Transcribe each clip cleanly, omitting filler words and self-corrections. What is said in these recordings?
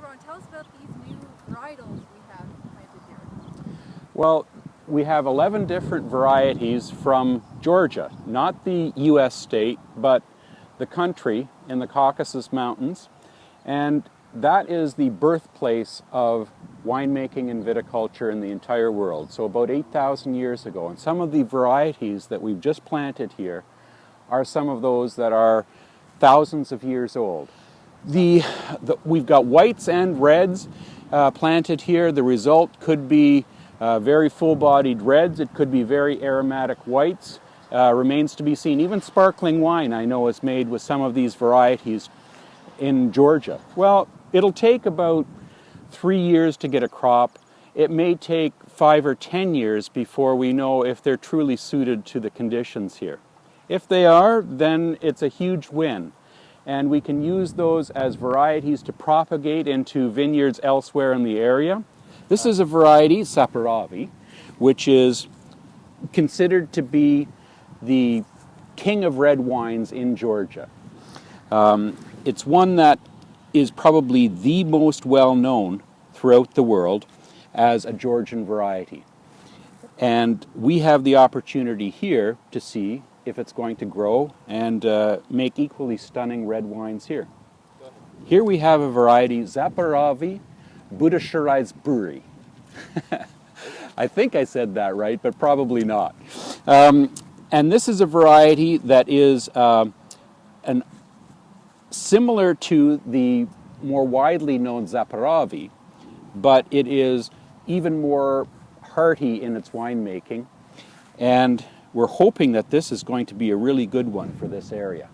Ron, tell us about these new varietals we have planted here. Well, we have 11 different varieties from Georgia, not the U.S. state, but the country in the Caucasus Mountains. And that is the birthplace of winemaking and viticulture in the entire world. So about 8,000 years ago. And some of the varieties that we've just planted here are some of those that are thousands of years old. We've got whites and reds planted here. The result could be very full-bodied reds. It could be very aromatic whites. Remains to be seen. Even sparkling wine, I know, is made with some of these varieties in Georgia. Well, it'll take about 3 years to get a crop. It may take 5 or 10 years before we know if they're truly suited to the conditions here. If they are, then it's a huge win. And we can use those as varieties to propagate into vineyards elsewhere in the area. This is a variety, Saperavi, which is considered to be the king of red wines in Georgia. It's one that is probably the most well-known throughout the world as a Georgian variety. And we have the opportunity here to see if it's going to grow and make equally stunning red wines here. Here we have a variety, Saperavi Budeshuriseburi. I think I said that right, but probably not. And this is a variety that is similar to the more widely known Saperavi, but it is even more hearty in its winemaking. And we're hoping that this is going to be a really good one for this area.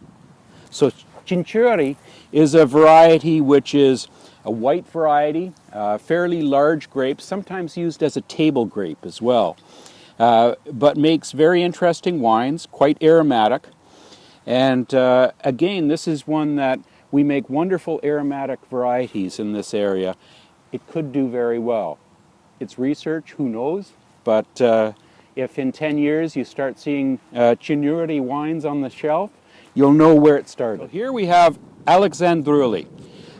So Chinuri is a variety which is a white variety, fairly large grapes, sometimes used as a table grape as well, but makes very interesting wines, quite aromatic. And again, this is one that we make wonderful aromatic varieties in this area. It could do very well. It's research, who knows, but if in 10 years you start seeing Chinuri wines on the shelf, you'll know where it started. So here we have Alexandrouli.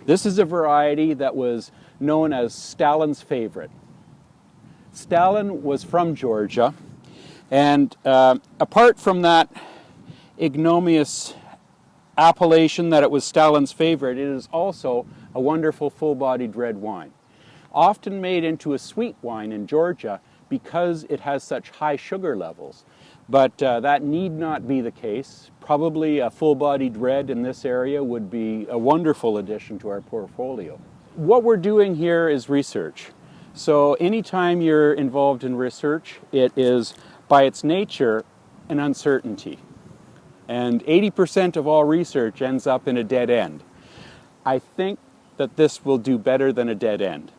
This is a variety that was known as Stalin's favorite. Stalin was from Georgia, and apart from that ignominious appellation that it was Stalin's favorite, it is also a wonderful full-bodied red wine. Often made into a sweet wine in Georgia because it has such high sugar levels. But that need not be the case. Probably a full-bodied red in this area would be a wonderful addition to our portfolio. What we're doing here is research. So anytime you're involved in research, it is by its nature an uncertainty. And 80% of all research ends up in a dead end. I think that this will do better than a dead end.